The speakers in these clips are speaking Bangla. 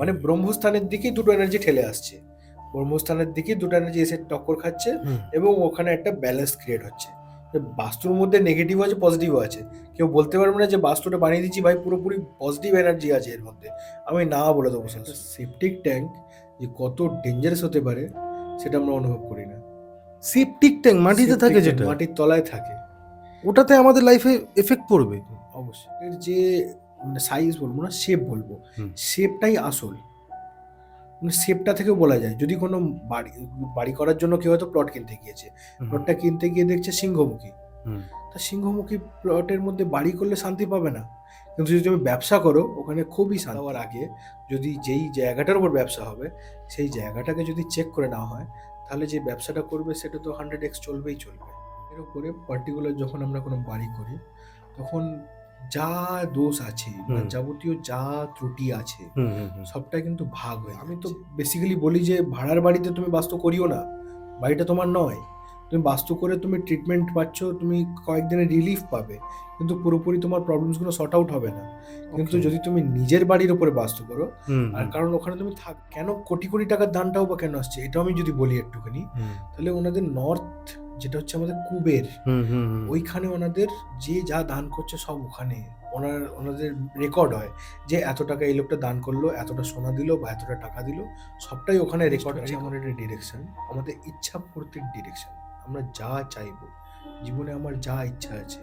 মানে ব্রহ্মস্থানের দিকেই দুটো এনার্জি ঠেলে আসছে, ব্রহ্মস্থানের দিকেই দুটো এনার্জি এসে টক্কর খাচ্ছে এবং ওখানে একটা ব্যালেন্স ক্রিয়েট হচ্ছে। বাস্তুর মধ্যে নেগেটিভ আছে, পজিটিভও আছে। কেউ বলতে পারবে না যে বাস্তুটা বানিয়ে দিচ্ছি ভাই পুরোপুরি পজিটিভ এনার্জি আছে এর মধ্যে, আমি না বলে দেবো। সেপটিক ট্যাঙ্ক যে কত ডেঞ্জারাস হতে পারে সেটা আমরা অনুভব করি না। সেপটিক ট্যাঙ্ক মাটিতে থাকে, যেটা মাটির তলায় থাকে, ওটাতে আমাদের লাইফে এফেক্ট পড়বে অবশ্যই। এর যে সাইজ বলবো না, শেপ বলবো, শেপটাই আসল। মানে শেপটা থেকেও বলা যায়, যদি কোনো বাড়ি করার জন্য কেউ হয়তো প্লট কিনতে গিয়েছে, প্লটটা কিনতে গিয়ে দেখছে সিংহমুখী, তা সিংহমুখী প্লটের মধ্যে বাড়ি করলে শান্তি পাবে না। কিন্তু যদি তুমি ব্যবসা করো ওখানে খুবই শান্তি। হওয়ার আগে যদি যেই জায়গাটার উপর ব্যবসা হবে সেই জায়গাটাকে যদি চেক করে নেওয়া হয়, তাহলে যে ব্যবসাটা করবে সেটা তো 100x চলবেই চলবে। এর উপরে পার্টিকুলার যখন আমরা কোনো বাড়ি করি তখন যা দোষ আছে বা যাবতীয় যা ত্রুটি আছে সবটাই কিন্তু ভাগ হয়ে। আমি তো বেসিক্যালি বলি যে ভাড়ার বাড়িতে তুমি বাস্তু করিও না, বাড়িটা তোমার নয়। তুমি বাস্তু করে তুমি ট্রিটমেন্ট পাচ্ছ, তুমি কয়েকদিনের রিলিফ পাবে, কিন্তু পুরোপুরি তোমার প্রবলেমসগুলো সর্ট আউট হবে না। কিন্তু যদি তুমি নিজের বাড়ির উপরে বাস্তু করো, আর কারণ ওখানে তুমি থাক, কেন কোটি কোটি টাকার দানটাও বা কেন আসছে এটাও আমি যদি বলি একটুখানি, তাহলে ওনাদের নর্থ যেটা হচ্ছে আমাদের কুবের, ওইখানে ওনাদের যে যা দান করছে সব ওখানে ওনাদের রেকর্ড হয় যে এত টাকা এই লোকটা দান করলো, এতটা সোনা দিল বা এতটা টাকা দিল, সবটাই ওখানে রেকর্ড আছে। আমার একটা ডিরেকশন, আমাদের ইচ্ছা পূর্তির ডিরেকশন। আমরা যা চাইবো জীবনে, আমার যা ইচ্ছা আছে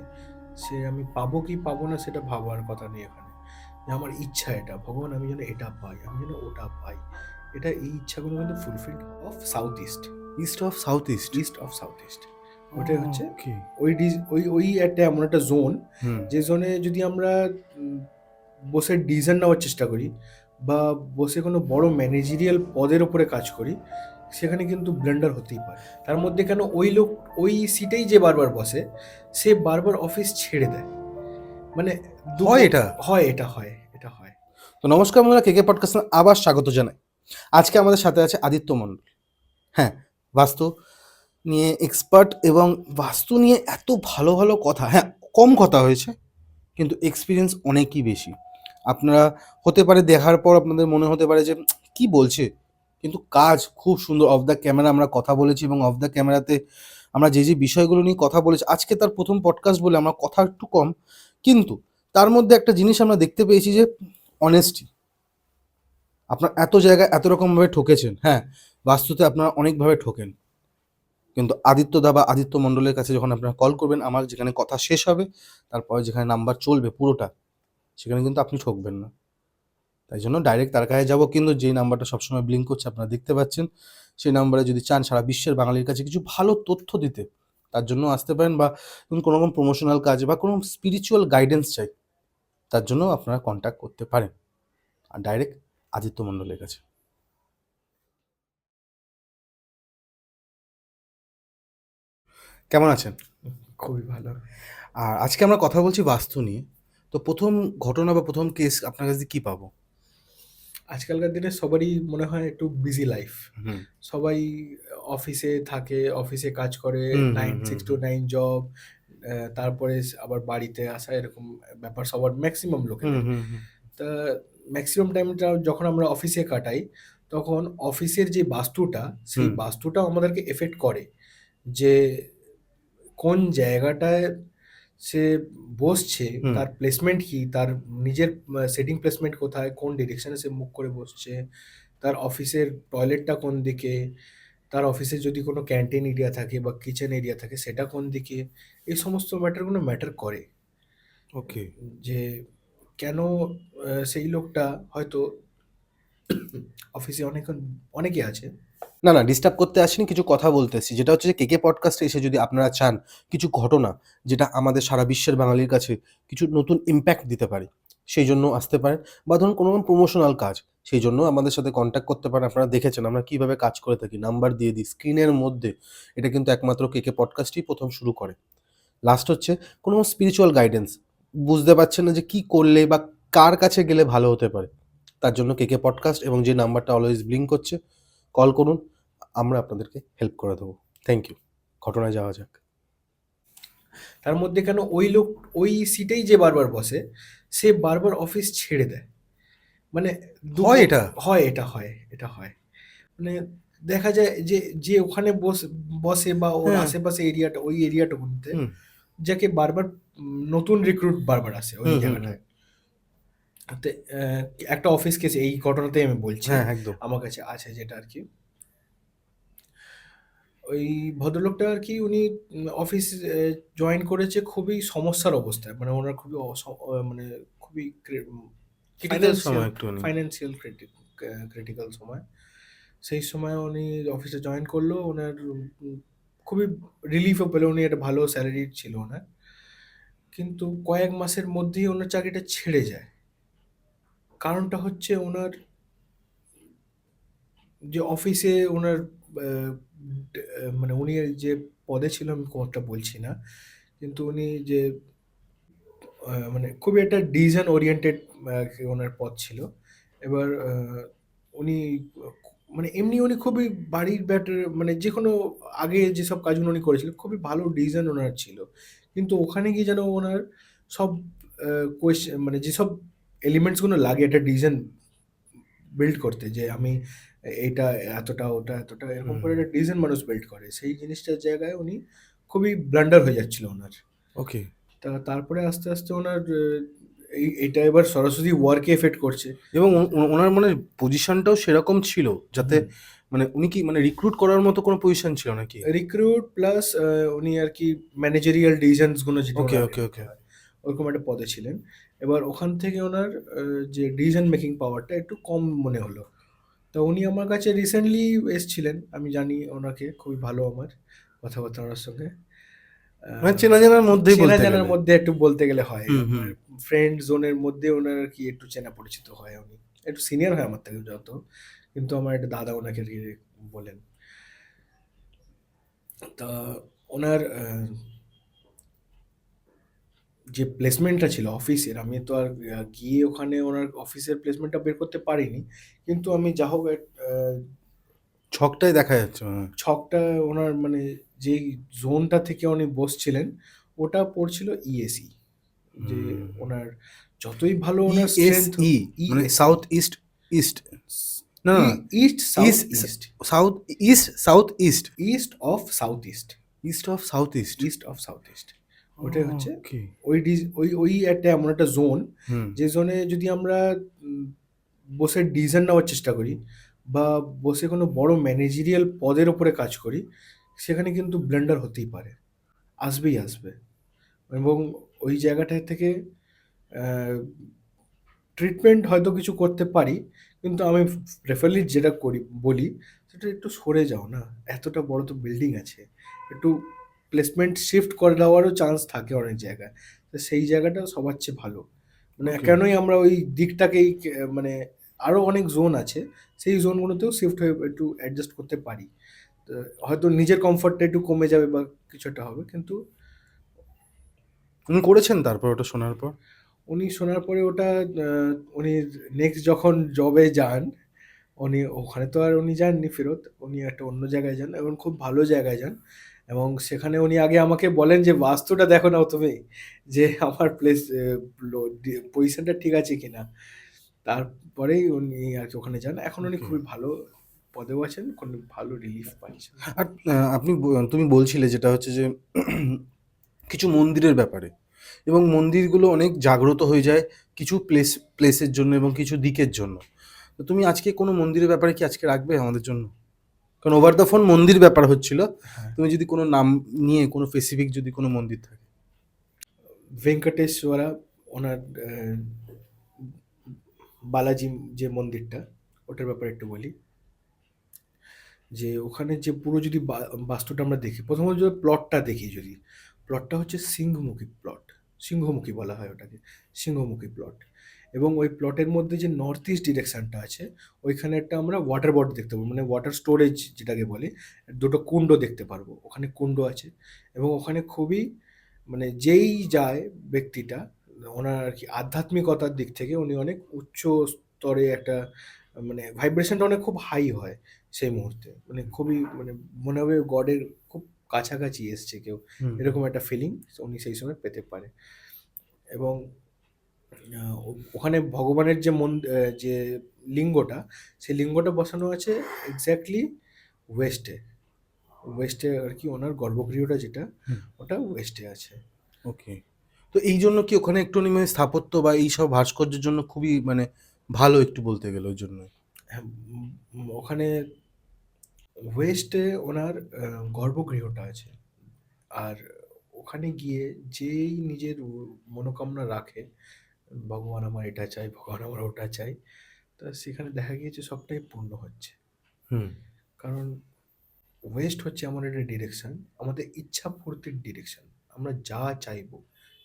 সে আমি পাবো কি পাবো না সেটা ভাবার কথা নেই এখানে। যে আমার ইচ্ছা এটা, ভগবান আমি যেন এটা পাই, আমি যেন ওটা পাই, এটা এই ইচ্ছাগুলো কিন্তু fulfil of south east, east of south east, east of south east. ওটাই হচ্ছে ওই একটা এমন একটা জোন, যে জোনে যদি আমরা বসে ডিসিশন নেওয়ার চেষ্টা করি বা বসে কোনো বড় ম্যানেজেরিয়াল পদের উপরে কাজ করি, সেখানে কিন্তু ব্লেন্ডার হতেই পারে। তার মধ্যে কেন ওই লোক ওই সিটেই যে বারবার বসে সে বারবার অফিস ছেড়ে দেয়, মানে হয় এটা হয়, এটা হয়, এটা হয়। তো নমস্কার বন্ধুরা, কেকে পডকাস্ট আবার স্বাগত জানাই। আজকে আমাদের সাথে আছে আদিত্য মণ্ডল। হ্যাঁ, বাস্তু নিয়ে এক্সপার্ট এবং বাস্তু নিয়ে এত ভালো ভালো কথা, হ্যাঁ কম কথা হয়েছে কিন্তু এক্সপিরিয়েন্স অনেকই বেশি। আপনারা হতে পারে দেখার পর আপনাদের মনে হতে পারে যে কি বলছে, কিন্তু কাজ খুব সুন্দর। অফ দ্য ক্যামেরা আমরা কথা বলেছি এবং অফ দ্য ক্যামেরাতে আমরা যে যে বিষয়গুলো নিয়ে কথা বলেছি, আজকে তার প্রথম পডকাস্ট বলে আমরা কথা একটু কম, কিন্তু তার মধ্যে একটা জিনিস আমরা দেখতে পেয়েছি যে অনেস্টি। আপনার এত জায়গায় এত রকমভাবে ঠকেছেন, হ্যাঁ বাস্তুতে আপনারা অনেকভাবে ঠকেন, কিন্তু আদিত্য দা বা আদিত্য মণ্ডলের কাছে যখন আপনারা কল করবেন, আমার যেখানে কথা শেষ হবে তারপরে যেখানে নাম্বার চলবে পুরোটা, সেখানে কিন্তু আপনি ঠকবেন না। তাই জন্য ডাইরেক্ট তার কাছে যাবো, কিন্তু যেই নাম্বারটা সবসময় ব্লিঙ্ক করছে আপনারা দেখতে পাচ্ছেন, সেই নাম্বারে যদি চান সারা বিশ্বের বাঙালির কাছে কিছু ভালো তথ্য দিতে, তার জন্য আসতে পারেন। বা কোনো রকম প্রমোশনাল কাজ বা কোনো স্পিরিচুয়াল গাইডেন্স চাই, তার জন্য আপনারা কন্ট্যাক্ট করতে পারেন আর ডাইরেক্ট আদিত্য মণ্ডলের কাছে। কেমন আছেন? খুবই ভালো। আর আজকে আমরা কথা বলছি বাস্তু নিয়ে। তো প্রথম ঘটনা বা প্রথম কেস আপনার কাছে কি পাবো? আজকালকার দিনে সবারই মনে হয় একটু বিজি লাইফ, সবাই অফিসে থাকে, অফিসে কাজ করে, 6 to 9 জব, তারপরে আবার বাড়িতে আসা, এরকম ব্যাপার সবার ম্যাক্সিমাম লোকেদের। তা ম্যাক্সিমাম টাইমটা যখন আমরা অফিসে কাটাই, তখন অফিসের যে বাস্তুটা, সেই বাস্তুটা আমাদেরকে এফেক্ট করে যে কোন জায়গাটায় সে বসছে, তার প্লেসমেন্ট কি, তার নিজের সেটিং প্লেসমেন্ট কোথায়, কোন ডিরেকশনে সে মুখ করে বসছে, তার অফিসের টয়লেটটা কোন দিকে, তার অফিসে যদি কোনো ক্যান্টিন এরিয়া থাকে বা কিচেন এরিয়া থাকে সেটা কোন দিকে, এই সমস্ত ম্যাটারগুলো ম্যাটার করে। ওকে, যে কেন সেই লোকটা হয়তো অফিসে অনেকে আছে। না না, ডিস্টার্ব করতে আসিনি, কিছু কথা বলতে এসেছি, যেটা হচ্ছে যে কেকে পডকাস্টে এসে যদি আপনারা চান কিছু ঘটনা যেটা আমাদের সারা বিশ্বের বাঙালির কাছে কিছু নতুন ইম্প্যাক্ট দিতে পারে, সেই জন্য আসতে পারেন। বা ধরুন কোনো রকম প্রমোশনাল কাজ, সেই জন্য আমাদের সাথে কন্ট্যাক্ট করতে পারেন। আপনারা দেখেছেন আমরা কীভাবে কাজ করে থাকি, নাম্বার দিয়ে দিই স্ক্রিনের মধ্যে। এটা কিন্তু একমাত্র কেকে পডকাস্টই প্রথম শুরু করে। লাস্ট হচ্ছে কোনো স্পিরিচুয়াল গাইডেন্স, বুঝতে পারছেন না যে কী করলে বা কার কাছে গেলে ভালো হতে পারে, তার জন্য কেকে পডকাস্ট এবং যে নাম্বারটা অলওয়েজ ব্লিঙ্ক করছে, কল করুন, আমরা আপনাদেরকে হেল্প করে দেবো। Thank you. ঘটনায় যাওয়া যাক। তার মধ্যে কেন ওই লোক ওই সিটেই যে বারবার বসে সে বারবার অফিস ছেড়ে দেয়, মানে হয় এটা? হয়, এটা হয়। মানে দেখা যায় যে যে ওখানে বসে বা ওর হ্যাঁ। আশেপাশে এরিয়াটা, ওই এরিয়াটুকুতে হুম যাকে বারবার নতুন রিক্রুট বারবার আসে ওই হুম হুম হুম। জায়গাটায়। তে, একটা অফিস কেস এই ঘটনাতেই আমি বলছি, হ্যাঁ একদম। আমার কাছে আছে যেটা আর কি। ওই ভদ্রলোকটা আর কি উনি অফিস জয়েন করেছে খুবই সমস্যার অবস্থায়, মানে ওনার খুবই মানে খুবই ক্রিটিক্যাল ফাইন্যান্সিয়াল সময় একটুখানি। ফাইন্যান্সিয়াল ক্রিটিক্যাল সময়। সেই সময় উনি অফিসে জয়েন করলো, ওনার খুবই রিলিফও পেলো, উনি একটা ভালো স্যালারি ছিল ওনার, কিন্তু কয়েক মাসের মধ্যেই ওনার চাকরিটা ছেড়ে যায়। কারণটা হচ্ছে ওনার যে অফিসে ওনার আহ, মানে উনি যে পদে ছিল আমি কোনটা বলছি না, কিন্তু উনি যে মানে খুবই একটা ডিসিশন ওরিয়েন্টেড ওনার পদ ছিল। এবার উনি মানে এমনি উনি খুবই বাড়ির ব্যাটার, মানে যে কোনো আগে যেসব কাজগুলো উনি করেছিলেন খুবই ভালো ডিসিশন ওনার ছিল, কিন্তু ওখানে গিয়ে যেন ওনার সব কোয়েশ্চেন, মানে যেসব এলিমেন্টসগুলো লাগে একটা ডিসিশন বিল্ড করতে, যে আমি এইটা এতটা ওটা এতটা এরকম হুম করে একটা ডিসিশন মানুষ বিল্ড করে, সেই জিনিসটার জায়গায় উনি খুবই ব্লান্ডার হয়ে যাচ্ছিল ওনার। ওকে। তারপরে আস্তে আস্তে ওনার এটা এবার সরাসরি ওয়ার্কে এফেক্ট করছে। এবং ওনার মানে পজিশনটাও সেরকম ছিল যাতে হুম। মানে উনি কি মানে রিক্রুট করার মতো কোনো পজিশন ছিল নাকি? রিক্রুট প্লাস উনি আর কি ম্যানেজারিয়াল ডিসিশনস গুলো যেটা ওকে ওনার ওকে নিতে ওকে। হয় ওরকম একটা পদে ছিলেন। এবার ওখান থেকে ওনার যে ডিসিশন মেকিং পাওয়ারটা একটু কম মনে হলো। তো উনি আমার কাছে রিসেন্টলি এসছিলেন, আমি জানি ওনাকে খুবই ভালো, আমার কথাবার্তা ওনার সঙ্গে মানে চেনা জানার মধ্যেই চেনা বলতে জানার গেলে। মধ্যে একটু বলতে গেলে হয়, হুম হুম। আমার ফ্রেন্ড জোনের মধ্যে ওনার আর কি একটু চেনা পরিচিত হয়। উনি একটু সিনিয়র হয় আমার থেকে যত, কিন্তু আমার একটা দাদা ওনাকে আর কি বলেন। তা ওনার যে প্লেসমেন্টটা ছিল অফিসের, আমি তো আর গিয়ে ওখানে ওনার অফিসের প্লেসমেন্টটা বের করতে পারিনি, কিন্তু আমি যা হোক ছকটাই দেখা যাচ্ছে। হ্যাঁ। ছকটা ওনার মানে যেই জোনটা থেকে উনি বসছিলেন ওটা পড়ছিল ইএসই, যে হুম। ওনার যতই ভালো ওনার স্ট্রেংথ ইএসই মানে ইএসই, সাউথ ইস্ট ইস্ট, না না east south east east, south east south east east of south east, east of south east. East of south east, ওটাই হচ্ছে ওকে। ওই একটা এমন একটা জোন, হুম। যে জোনে যদি আমরা উম, বসে ডিসিশন নেওয়ার চেষ্টা করি বা বসে কোনো বড় ম্যানেজেরিয়াল পদের ওপরে কাজ করি, সেখানে কিন্তু ব্লেন্ডার হতেই পারে, আসবেই আসবে। এবং ওই জায়গাটা থেকে ট্রিটমেন্ট হয়তো কিছু করতে পারি, কিন্তু আমি প্রেফারলি যেটা করি বলি সেটা একটু সরে যাও না, এতটা বড় তো বিল্ডিং আছে, একটু প্লেসমেন্ট শিফট করে দেওয়ারও চান্স থাকে অনেক জায়গায়, তো সেই জায়গাটা সবার চেয়ে ভালো। মানে ওকে। কেনই আমরা ওই দিকটাকেই মানে আরও অনেক জোন আছে, সেই জোনগুলোতেও শিফট হয়ে একটু অ্যাডজাস্ট করতে পারি। তো হয়তো নিজের কমফর্টটা একটু কমে যাবে বা কিছু একটা হবে, কিন্তু উনি করেছেন তারপর ওটা শোনার পর? উনি শোনার পরে ওটা উনি নেক্সট যখন জবে যান, উনি ওখানে তো আর উনি যাননি ফেরত, উনি একটা অন্য জায়গায় যান এবং খুব ভালো জায়গায় যান। এবং সেখানে উনি আগে আমাকে বলেন যে বাস্তুটা দেখো নাও তুমি, যে আমার প্লেস পজিশনটা ঠিক আছে কিনা। তারপরেই উনি আর কি ওখানে যান, এখন উনি ওকে। খুবই ভালো পদেও আছেন, খুব ভালো রিলিফ পাচ্ছেন। আর আপনি তুমি বলছিলে যেটা হচ্ছে যে কিছু মন্দিরের ব্যাপারে, এবং মন্দিরগুলো অনেক জাগ্রত হয়ে যায় কিছু প্লেসের জন্য এবং কিছু দিকের জন্য। তো তুমি আজকে কোনো মন্দিরের ব্যাপারে কি আজকে রাখবে আমাদের জন্য? কারণ ওভার দ্য ফোন মন্দির ব্যাপার হচ্ছিল। হ্যাঁ, তুমি যদি কোনো নাম নিয়ে কোনো স্পেসিফিক যদি কোনো মন্দির থাকে। ভেঙ্কটেশ্বরা, ওনার বালাজি যে মন্দিরটা, ওটার ব্যাপারে একটু বলি। যে ওখানে যে পুরো যদি বাস্তুটা আমরা দেখি, প্রথমত যদি প্লটটা দেখি, যদি প্লটটা হচ্ছে সিংহমুখী প্লট, সিংহমুখী বলা হয় ওটাকে, সিংহমুখী প্লট। এবং ওই প্লটের মধ্যে যে নর্থ ইস্ট ডিরেকশনটা আছে, ওইখানে একটা আমরা ওয়াটার বডি দেখতে পাবো, মানে ওয়াটার স্টোরেজ যেটাকে বলে, দুটো কুণ্ড দেখতে পারবো, ওখানে কুণ্ড আছে। এবং ওখানে খুবই মানে যেই যায় ব্যক্তিটা, ওনার আর কি আধ্যাত্মিকতার দিক থেকে উনি অনেক উচ্চ স্তরে একটা, মানে ভাইব্রেশনটা অনেক খুব হাই হয় সেই মুহূর্তে, মানে খুবই মানে মনে হবে গডের খুব কাছাকাছি এসছে কেউ, হুম হুম। এরকম একটা ফিলিং উনি সেই সময় পেতে পারে। এবং ওখানে ভগবানের যে যে লিঙ্গটা, সেই লিঙ্গটা বসানো আছে এক্স্যাক্টলি ওয়েস্টে। ওয়েস্টে আর কি ওনার গর্ভগৃহটা যেটা, হুম। ওটা ওয়েস্টে আছে। ওকে। তো এই জন্য কি ওখানে একটুখানি মানে স্থাপত্য বা এইসব ভাস্কর্যের জন্য খুবই মানে ভালো একটু বলতে গেলে ওই জন্যই। হ্যাঁ, ওখানে ওয়েস্টে ওনার গর্ভগৃহটা আছে। আর ওখানে গিয়ে যেই নিজের মনোকামনা রাখে, ভগবান আমার এটা চাই, ভগবান আমার ওটা চাই, তা সেখানে দেখা গিয়েছে সবটাই পূর্ণ হচ্ছে। হুম। কারণ ওয়েস্ট হচ্ছে এমন একটা ডিরেকশন, আমাদের ইচ্ছা পূর্তির ডিরেকশন। আমরা যা চাইবো,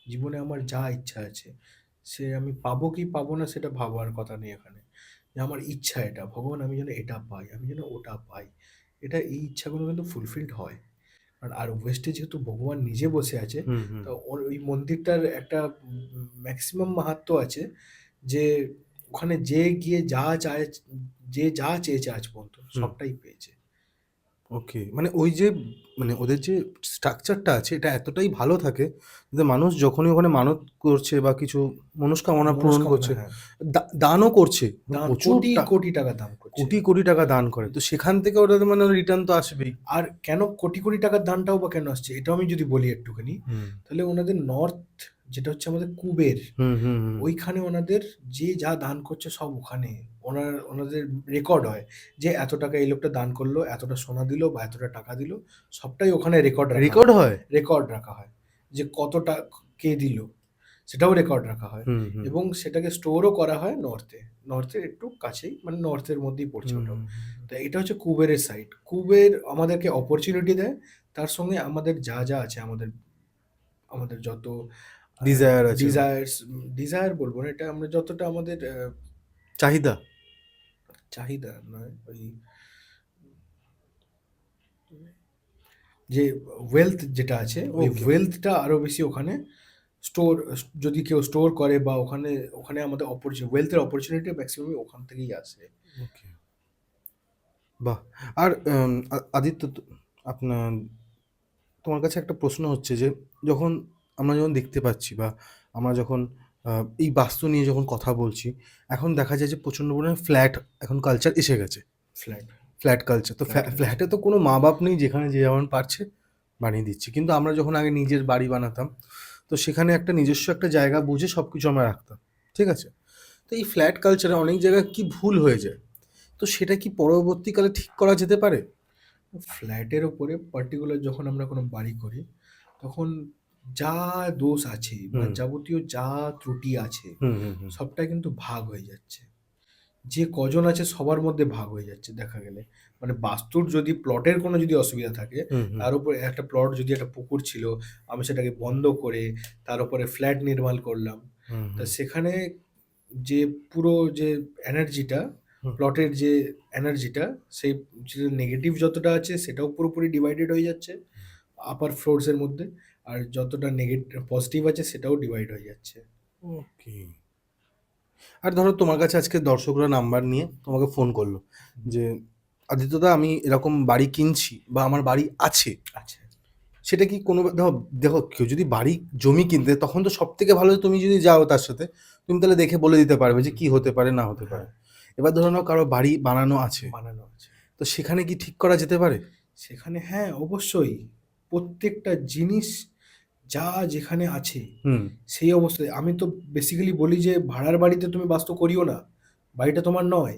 জীবনে আমার যা ইচ্ছা আছে, সে আমি পাবো কি পাবো না সেটা ভাবার কথা নেই এখানে। যে আমার ইচ্ছা এটা, ভগবান আমি যেন এটা পাই, আমি যেন ওটা পাই, এটা এই ইচ্ছাগুলো কিন্তু ফুলফিলড হয়। আর ওয়েস্টে যেহেতু ভগবান নিজে বসে আছে, হুম, হুম। তো ওর ওই মন্দিরটার একটা ম্যাক্সিমাম মাহাত্ম্য আছে, যে ওখানে যে গিয়ে যা চায়, যে যা চেয়েছে আজ পর্যন্ত হুম। সবটাই পেয়েছে। ওকে। মানে ওই যে মানে ওদের যে স্ট্রাকচারটা আছে এটা এতটাই ভালো থাকে যে মানুষ যখনই ওখানে মানত করছে বা কিছু মনস্কামনা পূরণ মনস্কামনা, করছে, হ্যাঁ। দানও করছে। দান প্রচুর কোটি কোটি টাকা দান করছে। কোটি, কোটি টাকা দান করে। তো সেখান থেকে ওরা তো মানে রিটার্ন তো আসবেই। আর কেন কোটি কোটি টাকার দানটাও বা কেন আসছে, এটাও আমি যদি বলি একটুখানি, হুম। তাহলে ওনাদের নর্থ, যেটা হচ্ছে আমাদের কুবের, হুম, হুম, হুম। ওইখানে ওনাদের যে যা দান করছে সব ওখানে ওনাদের রেকর্ড হয়, যে এত টাকা এই লোকটা দান করলো, এতটা সোনা দিল বা এতটা টাকা দিল, সবটাই ওখানে রেকর্ড রাখা রেকর্ড হয়। হয়? রেকর্ড রাখা হয় যে কতটা কে দিল, সেটাও রেকর্ড রাখা হয়। হুম, হুম। এবং সেটাকে স্টোরও করা হয় নর্থে, নর্থের একটু কাছেই, মানে নর্থের মধ্যেই পড়ছে হুম, ওটাও। হুম, তো এটা হচ্ছে কুবেরের সাইড। কুবের আমাদেরকে অপরচুনিটি দেয়, তার সঙ্গে আমাদের যা যা আছে, আমাদের আমাদের যত ডিজায়ার আছে বা ডিজায়ার্স, ডিজায়ার বলবো না, এটা আমরা যতটা আমাদের চাহিদা। চাহিদা নয়, ওই যে ওয়েলথ যেটা আছে, ওই ওকে, ওয়েলথটা আরো বেশি ওখানে স্টোর, যদি কেউ স্টোর করে বা ওখানে, ওখানে আমাদের ওয়েলথের অপরচুনিটি ম্যাক্সিমাম ওখান থেকেই আসে। ওকে। বাহ! আর আদিত্য আপনার তোমার কাছে একটা প্রশ্ন হচ্ছে যে যখন আমরা যখন দেখতে পাচ্ছি বা আমরা যখন এই বাস্তু নিয়ে যখন কথা বলছি, এখন দেখা যায় যে প্রচণ্ড পরিমাণে ফ্ল্যাট এখন কালচার এসে গেছে। Flat, flat culture. তো ফ্ল্যাট কালচার। ফ্ল্যাটে তো কোনো মা-বাপ নেই, যেখানে যে যেমন পারছে বানিয়ে দিচ্ছে। কিন্তু আমরা যখন আগে নিজের বাড়ি বানাতাম, তো সেখানে একটা নিজস্ব একটা জায়গা বুঝে সবকিছু আমরা রাখতাম। ঠিক আছে? তো এই ফ্ল্যাট কালচারে অনেক জায়গায় কি ভুল হয়ে যায়? তো সেটা কি পরবর্তীকালে ঠিক করা যেতে পারে? ফ্ল্যাটের ওপরে পার্টিকুলার যখন আমরা কোনো বাড়ি করি, তখন যা দোষ আছে বা হুম, যাবতীয় যা ত্রুটি আছে, হুম, হুম, হুম, সবটাই কিন্তু ভাগ হয়ে যাচ্ছে। যে কজন আছে সবার মধ্যে ভাগ হয়ে যাচ্ছে দেখা গেলে। মানে বাস্তুর যদি প্লটের কোনো যদি অসুবিধা থাকে, হুম, হুম, তার উপর একটা প্লট যদি একটা পুকুর ছিল, আমি সেটাকে বন্ধ করে তার উপরে ফ্ল্যাট নির্মাণ করলাম। হুম, তা হুম, সেখানে যে পুরো যে এনার্জিটা, হুম। প্লটের যে এনার্জিটা, সেই যে নেগেটিভ যতটা আছে সেটাও পুরোপুরি ডিভাইডেড হয়ে যাচ্ছে আপার ফ্লোরস এর মধ্যে। আর যতটা পজিটিভ আছে সেটাও ডিভাইড হয়ে যাচ্ছে। ওকে। আর ধরো তোমার কাছে আজকে দর্শকরা নাম্বার নিয়ে তোমাকে ফোন করলো যে আদিত্যদা আমি এরকম বাড়ি কিনছি বা আমার বাড়ি আছে, আচ্ছা, সেটা কি কোনো দেখো, দেখো কেউ যদি বাড়ি জমি কিনতে, তখন তো সব থেকে ভালো তুমি যদি যাও তার সাথে, তুমি তাহলে দেখে বলে দিতে পারবে যে কি হতে পারে না হতে পারে। হ্যাঁ, এবার ধরে নাও কারো বাড়ি বানানো আছে, বানানো আছে। তো সেখানে কি ঠিক করা যেতে পারে? সেখানে হ্যাঁ, অবশ্যই। প্রত্যেকটা জিনিস যা যেখানে আছে, হুম, সেই অবস্থায় আমি তো বেসিক্যালি বলি যে ভাড়ার বাড়িতে তুমি বাস্তু করিও না। বাড়িটা তোমার নয়।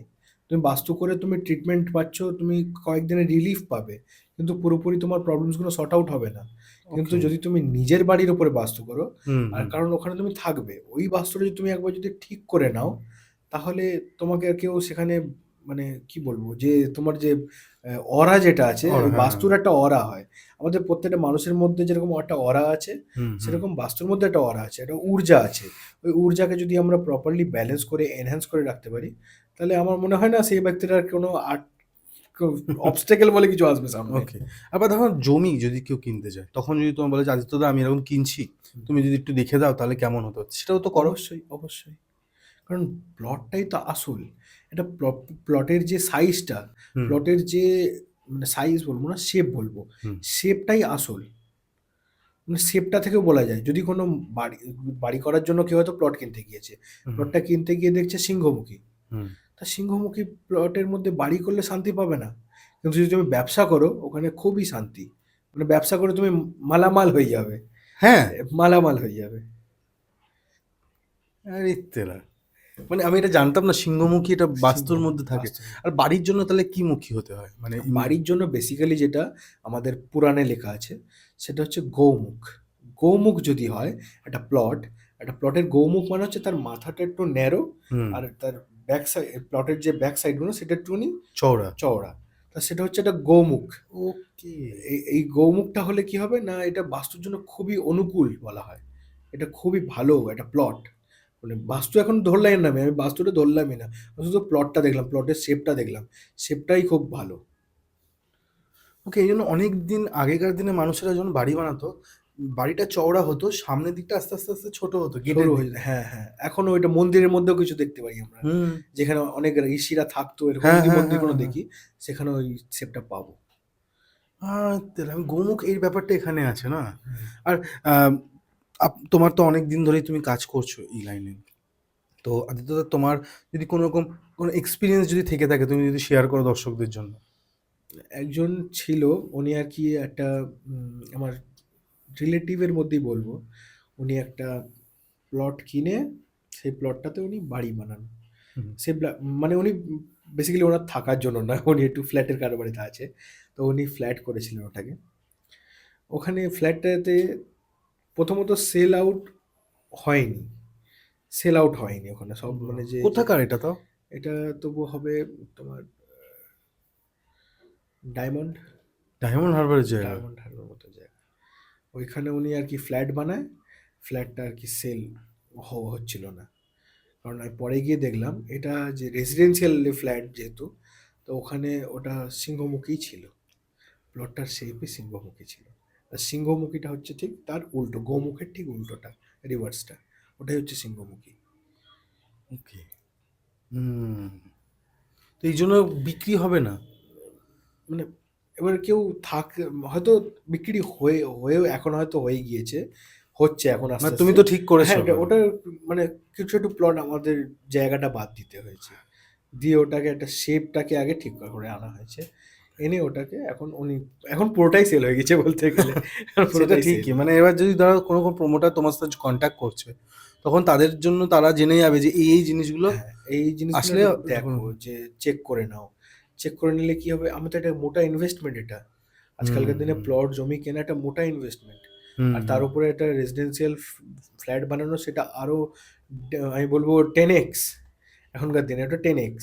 তুমি বাস্তু করে তুমি ট্রিটমেন্ট পাচ্ছ, তুমি কয়েকদিনের রিলিফ পাবে। কিন্তু পুরোপুরি তোমার প্রবলেমস গুলো সর্ট আউট হবে না। কিন্তু ওকে, যদি তুমি নিজের বাড়ির উপরে বাস্তু করো, হুম, আর হুম, কারণ ওখানে তুমি থাকবে। ওই বাস্তুটা যদি তুমি একবার যদি ঠিক করে নাও, তাহলে তোমাকে আর কেউ সেখানে, মানে কি বলবো? যে তোমার যে অরা যেটা আছে, ওর ওই হ্যাঁ, হ্যাঁ, বাস্তুর একটা অরা হয়। আমাদের প্রত্যেকটা মানুষের মধ্যে যেরকম একটা অরা আছে, হুম, হুম, সেরকম বাস্তুর মধ্যে একটা অরা আছে, একটা ঊর্জা আছে। ওই ঊর্জাকে যদি আমরা প্রপারলি ব্যালেন্স করে এনহ্যান্স করে রাখতে পারি, তাহলে আমার মনে হয় না সেই ব্যক্তিটার কোনো অবস্টেকেল বলে কিছু আসবে সামনে। ওকে। আবার ধরো জমি যদি কেউ কিনতে চায়, তখন যদি তোমার বলে যে আদিত্যদা আমি এরকম কিনছি, হুম, তুমি যদি একটু দেখে দাও তাহলে কেমন হতো? সেটাও তো করো। অবশ্যই, অবশ্যই। কারণ প্লটটাই তো আসল। এটা প্লটের যে সাইজটা, হুম, প্লটের যে, মানে সাইজ বলবো না, শেপ বলবো। হুম, শেপটাই আসল। মানে শেপটা থেকেও বলা যায় যদি কোনো বাড়ি বাড়ি করার জন্য কেউ হয়তো প্লট কিনতে গিয়েছে, হুম, প্লটটা কিনতে গিয়ে দেখছে সিংহমুখী, হুম। তা সিংহমুখী প্লটের মধ্যে বাড়ি করলে শান্তি পাবে না, কিন্তু যদি তুমি ব্যবসা করো ওখানে খুবই শান্তি, মানে ব্যবসা করে তুমি মালামাল হয়ে যাবে, হ্যাঁ, মালামাল হয়ে যাবে। আরে তেরা! মানে আমি এটা জানতাম না সিংহমুখী এটা বাস্তুর সিংহমুখী মধ্যে থাকে। বাস্তু। আর বাড়ির জন্য তাহলে কি মুখী হতে হয়? মানে বাড়ির জন্য বেসিক্যালি যেটা আমাদের পুরাণে লেখা আছে সেটা হচ্ছে গৌমুখ। গৌমুখ যদি হয় একটা প্লট, একটা প্লটের গৌমুখ মানে হচ্ছে তার মাথাটা একটু ন্যারো, হুম, আর তার ব্যাক সাইড, প্লটের যে ব্যাক সাইডগুলো সেটা একটুখানি চওড়া। চওড়া, তা সেটা হচ্ছে একটা গৌমুখ। ওকে। এই গৌমুখটা হলে কি হবে না, এটা বাস্তুর জন্য খুবই অনুকূল বলা হয়, এটা খুবই ভালো একটা প্লট। মানে বাস্তু এখন ধরলাম না, আমি বাস্তুটা ধরলামই না, আমি শুধু প্লটটা দেখলাম, প্লটের শেপটা দেখলাম, শেপটাই খুব ভালো। ওকে, এই জন্য অনেক দিন আগেকার দিনে মানুষেরা যখন বাড়ি বানাতো, বাড়িটা চওড়া হতো, সামনের দিকটা আস্তে আস্তে আস্তে ছোট হতো, গেটের সরু হয়ে দিকটা। যায়, হ্যাঁ হ্যাঁ, এখনো ওইটা মন্দিরের মধ্যেও কিছু দেখতে পাই আমরা, হুম। যেখানে অনেক ঋষিরা থাকতো এরকম হ্যাঁ, যদি হ্যাঁ, মন্দির হ্যাঁ, কোনো হ্যাঁ। দেখি সেখানে ওই শেপটা পাবো। তেরা আমি গোমুখ এই ব্যাপারটা এখানে আছে না? হুম। আর আম তোমার তো অনেক দিন ধরেই তুমি কাজ করছো এই লাইনে। তো আদিত্যদা তোমার যদি কোনো রকম কোনো এক্সপেরিয়েন্স যদি থেকে থাকে তুমি যদি শেয়ার করো দর্শকদের জন্য। একজন ছিল, উনি আর কি একটা আমার রিলেটিভের মধ্যেই বলবো, উনি একটা প্লট কিনে সেই প্লটটাতে উনি বাড়ি বানান। হুম, সে মানে উনি বেসিক্যালি ওনার থাকার জন্য না, উনি একটু ফ্ল্যাটের কারবারিতে আছে, তো উনি ফ্ল্যাট করেছিলেন ওটাকে। ওখানে ফ্ল্যাটটাতে প্রথমত সেল আউট হয়নি, সেল আউট হয়নি ওখানে সব, বাহ! মানে যে যে কোথাকার এটা তাও? এটা তবু হবে তোমার ডায়মন্ড, ডায়মন্ড হারবারের জায়গা? ডায়মন্ড হারবার মতো জায়গা। ওইখানে উনি আর কি ফ্ল্যাট বানায়, ফ্ল্যাটটা আর কি সেল হচ্ছিল না, কারণ আমি পরে গিয়ে দেখলাম এটা যে রেসিডেন্সিয়াল ফ্ল্যাট যেহেতু, তো ওখানে ওটা সিংহমুখী ছিল, প্লটটার শেপই সিংহমুখী ছিল। আর সিংহমুখীটা হচ্ছে ঠিক তার উল্টো, গোমুখের ঠিক উল্টোটা, রিভার্সটা, ওটাই হচ্ছে সিংহমুখী। ওকে। হুম। তো এই জন্য বিক্রি হবে না? মানে এবার কেউ থাক, হয়তো বিক্রি হয়েও এখন হয়তো হয়ে গিয়েছে, হচ্ছে এখন আস্তে মানে তুমি আস্তে। তো ঠিক করেছো হ্যাঁ, ওখানে। ওটা মানে কিছু একটু প্লট আমাদের জায়গাটা বাদ দিতে হয়েছে, দিয়ে ওটাকে একটা শেপটাকে আগে ঠিক করে আনা হয়েছে, এনে ওটাকে এখন উনি, এখন পুরোটাই সেল হয়ে গেছে বলতে গেলে, এখন সেটা পুরোটাই সেল। ঠিকই। মানে এবার যদি ধরো কোনো প্রমোটার তোমার সাথে কন্ট্যাক্ট করছে, তখন তাদের জন্য তারা জেনে যাবে যে এই জিনিসগুলো হ্যাঁ, এই জিনিসগুলো আসলে একটু এটা কোনো দেখো, যে চেক করে নাও, চেক করে নিলে কি হবে, আমি তো একটা মোটা ইনভেস্টমেন্ট এটা, হুম, আজকালকার দিনে হুম, প্লট জমি কেনা একটা মোটা ইনভেস্টমেন্ট, হুম, আর তার হুম, উপরে একটা রেসিডেন্সিয়াল ফ্ল্যাট বানানো সেটা আরো আমি বলবো 10x, এখনকার দিনে এটা 10x।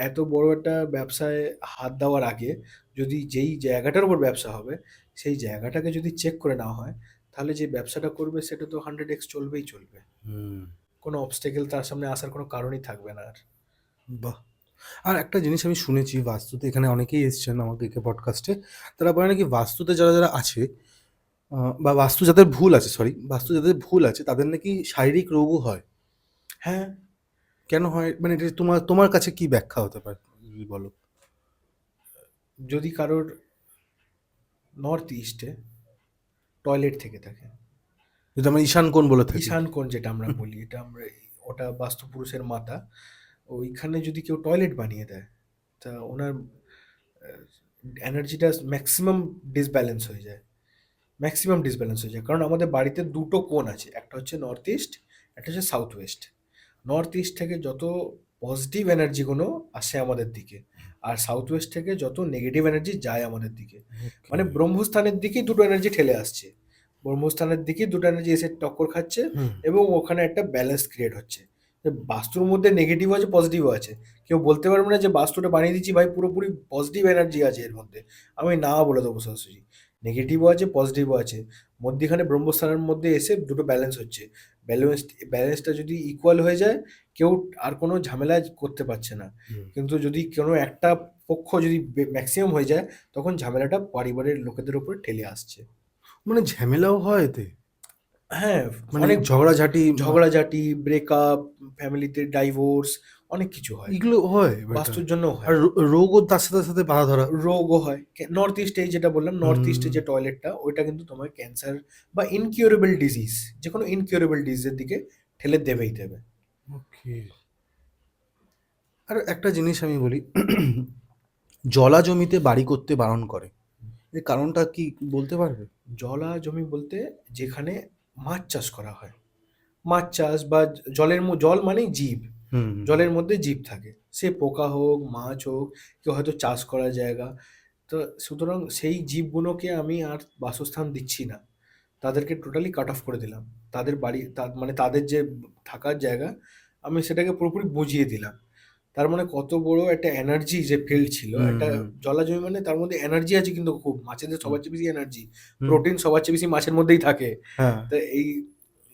এত বড় একটা ব্যবসায় হাত দেওয়ার আগে যদি যেই জায়গাটার উপর ব্যবসা হবে সেই জায়গাটাকে যদি চেক করে নেওয়া হয়, তাহলে যে ব্যবসাটা করবে সেটা তো 100x চলবেই চলবে, হুম। কোনো অবস্টেকেল তার সামনে আসার কোনো কারণই থাকবে না আর। বাহ! আর একটা জিনিস আমি শুনেছি বাস্তুতে এখানে অনেকেই এসছেন আমাকে একে পডকাস্টে। তারা বলে নাকি বাস্তুতে যারা আছে বা বাস্তু যাদের ভুল আছে সরি, বাস্তু যাদের ভুল আছে তাদের নাকি শারীরিক রোগও হয়। হ্যাঁ, কেন হয়? মানে এটা তোমার তোমার কাছে কি ব্যাখ্যা হতে পারে? যদি বলো। যদি কারোর নর্থ ইস্টে টয়লেট থেকে থাকে, যেটা আমরা ঈশান কোণ বলে থাকি। ঈশান কোণ যেটা আমরা বলি, এটা আমরা, ওটা বাস্তুপুরুষের মাথা, ওইখানে যদি কেউ টয়লেট বানিয়ে দেয় তা ওনার এনার্জিটা ম্যাক্সিমাম ডিসব্যালেন্স হয়ে যায়, ম্যাক্সিমাম ডিসব্যালেন্স হয়ে যায়, কারণ আমাদের বাড়িতে দুটো কোণ আছে, একটা হচ্ছে নর্থ ইস্ট, একটা হচ্ছে সাউথ ওয়েস্ট। নর্থ ইস্ট থেকে যত পজিটিভ এনার্জিগুলো আসে আমাদের দিকে, আর সাউথ ওয়েস্ট থেকে যত নেগেটিভ এনার্জি যায় আমাদের দিকে, ওকে। মানে ব্রহ্মস্থানের দিকেই দুটো এনার্জি ঠেলে আসছে, ব্রহ্মস্থানের দিকেই দুটো এনার্জি এসে টক্কর খাচ্ছে, হুম, এবং ওখানে একটা ব্যালেন্স ক্রিয়েট হচ্ছে। যে বাস্তুর মধ্যে নেগেটিভও আছে পজিটিভও আছে, কেউ বলতে পারবে না যে বাস্তুটা বানিয়ে দিচ্ছি ভাই পুরোপুরি পজিটিভ এনার্জি আছে এর মধ্যে, আমি না বলে দেবো সরাসরি, নেগেটিভও আছে পজিটিভও আছে, মধ্যিখানে ব্রহ্মস্থানের মধ্যে এসে দুটো ব্যালেন্স হচ্ছে, ব্যালেন্স, ব্যালেন্সটা যদি ইকুয়াল হয়ে যায় কেউ আর কোনো ঝামেলা করতে পারছে না, হুম। কিন্তু যদি কোনো একটা পক্ষ যদি ম্যাক্সিমাম হয়ে যায় তখন ঝামেলাটা পরিবারের লোকেদের উপরে ঠেলে আসছে। মানে ঝামেলাও হয় এতে? হ্যাঁ, মানে অনেক ঝগড়াঝাটি ঝগড়াঝাটি, ব্রেকআপ, ফ্যামিলিতে ডাইভোর্স, অনেক কিছু হয়, এগুলো হয় বেটা? বাস্তুর জন্য আর হয়, রোগও তার সাথে সাথে বাধা ধরা। রোগও হয়। নর্থ ইস্টে যেটা বললাম, নর্থ ইস্টে হুম। যে টয়লেটটা ওইটা কিন্তু তোমার ক্যান্সার বা ইনকিউরেবল ডিজিজ, যে কোনো ইনকিউরেবল ডিজিজের দিকে ঠেলে দেবেই দেবে। ওকে। আর একটা জিনিস আমি বলি, জলা জমিতে বাড়ি করতে বারণ করে, এর কারণটা কি বলতে পারবে? জলা জমি বলতে যেখানে মাছ চাষ করা হয়, মাছ চাষ বা জলের জল মানেই জীব, হুম। জলের মধ্যে জীব থাকে, সে পোকা হোক মাছ হোক, কেউ হয়তো চাষ করার জায়গা, তো সুতরাং সেই জীবগুলোকে আমি আর বাসস্থান দিচ্ছি না, তাদেরকে টোটালি কাট অফ করে দিলাম। তাদের বাড়ি মানে তাদের যে থাকার জায়গা, আমি সেটাকে পুরোপুরি বুঝিয়ে দিলাম। তার মানে কত বড় একটা এনার্জি যে ফিল্ড ছিল, হুম। একটা হুম। জলাজমি মানে তার মধ্যে এনার্জি আছে কিন্তু খুব, মাছেদের সবার চেয়ে বেশি এনার্জি, হুম। প্রোটিন সবার চেয়ে বেশি মাছের মধ্যেই থাকে। হ্যাঁ। তো এই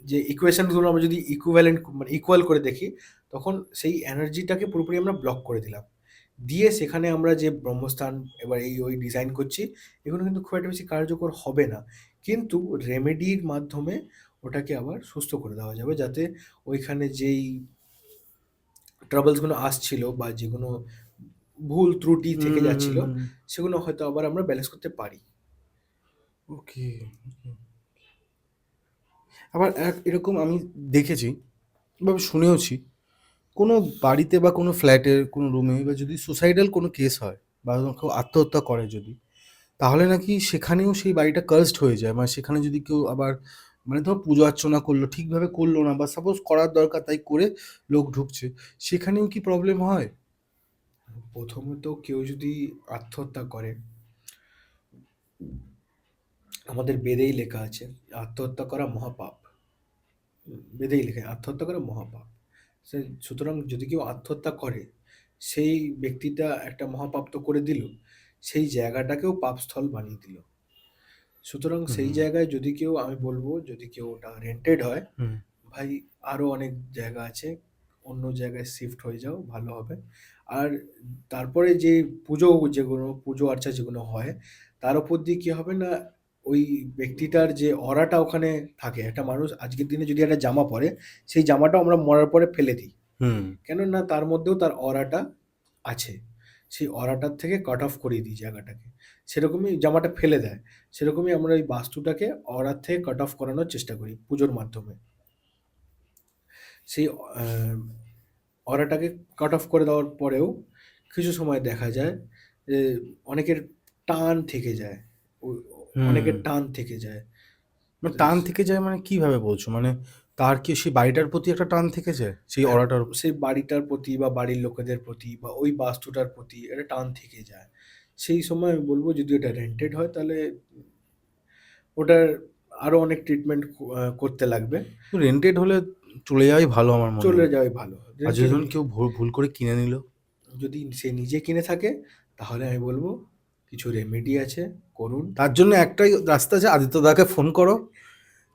যে ইকুয়েশনগুলো আমরা যদি ইকুইভ্যালেন্ট মানে ইকুয়াল করে দেখি, তখন সেই এনার্জিটাকে পুরোপুরি আমরা ব্লক করে দিলাম, দিয়ে সেখানে আমরা যে ব্রহ্মস্থান এবার এই ওই ডিজাইন করছি, এগুলো কিন্তু খুব একটা বেশি কার্যকর হবে না, কিন্তু রেমেডির মাধ্যমে ওটাকে আবার সুস্থ করে দেওয়া যাবে, যাতে ওইখানে যেই ট্রাবলসগুলো আসছিল বা যেগুলো ভুল ত্রুটি থেকে যাচ্ছিল, সেগুলো হয়তো আবার আমরা ব্যালেন্স করতে পারি। ওকে। আবার এরকম আমি দেখেছি বা শুনেওছি, কোনো বাড়িতে বা কোনো ফ্ল্যাটের কোনো রুমে বা যদি সুসাইডাল কোনো কেস হয় বা কেউ আত্মহত্যা করে যদি, তাহলে নাকি সেখানেও সেই বাড়িটা কার্সড হয়ে যায়, মানে সেখানে যদি কেউ আবার মানে ধর পুজো অর্চনা করলো ঠিকভাবে করলো না, বা সাপোজ করার দরকার তাই করে লোক ঢুকছে, সেখানেও কি প্রবলেম হয়? প্রথমত কেউ যদি আত্মহত্যা করে, আমাদের বেদেই লেখা আছে আত্মহত্যা করা মহাপাপ, বেদেই লেখা আত্মহত্যা করা মহাপাপ। সুতরাং যদি কেউ আত্মহত্যা করে, সেই ব্যক্তিটা একটা মহাপাপ তো করে দিল, সেই জায়গাটাকেও পাপস্থল বানিয়ে দিল। সুতরাং সেই হুম। জায়গায় যদি কেউ, আমি বলবো যদি কেউ ওটা রেন্টেড হয়, হুম। ভাই আরো অনেক জায়গা আছে, অন্য জায়গায় শিফট হয়ে যাও ভালো হবে। আর তারপরে যে যেগুলো পুজো আর্চা যেগুলো হয়, তার উপর দিয়ে কি হবে না, ওই ব্যক্তিটার যে অরাটা ওখানে থাকে, একটা মানুষ আজকের দিনে যদি একটা জামা পরে, সেই জামাটা আমরা মরার পরে ফেলে দিই, হুম। কেননা তার মধ্যেও তার অরাটা আছে, সেই অরাটার থেকে কাট অফ করিয়ে দিই জায়গাটাকে, সেরকমই জামাটা ফেলে দেয়, সেরকমই আমরা এই বাস্তুটাকে অরার থেকে কাট অফ করানোর চেষ্টা করি পুজোর মাধ্যমে। সেই অরাটাকে কাট অফ করে দেওয়ার পরেও কিছু সময় দেখা যায় যে অনেকের টান থেকে যায়, হুম। অনেকের টান থেকে যায়। মানে টান থেকে যায় মানে কিভাবে বলছো? মানে তার কি সেই বাড়িটার প্রতি একটা টান থেকে যায় সেই হ্যাঁ, অরাটার? সেই বাড়িটার প্রতি বা বাড়ির লোকেদের প্রতি বা ওই বাস্তুটার প্রতি একটা টান থেকে যায়। সেই সময় আমি বলবো যদি ওটা রেন্টেড হয়, তাহলে ওটার আরো অনেক ট্রিটমেন্ট করতে লাগবে। রেন্টেড হলে চলে যাওয়াই ভালো আমার মনে চলে হয়। যাওয়াই ভালো। আর যদি রেন্টেড ধরুন কেউ ভুল করে কিনে নিল? যদি সে নিজে কিনে থাকে, তাহলে আমি বলবো কিছু রেমেডি আছে, করুন। তার জন্য একটাই রাস্তা আছে, আদিত্যদাকে ফোন করো,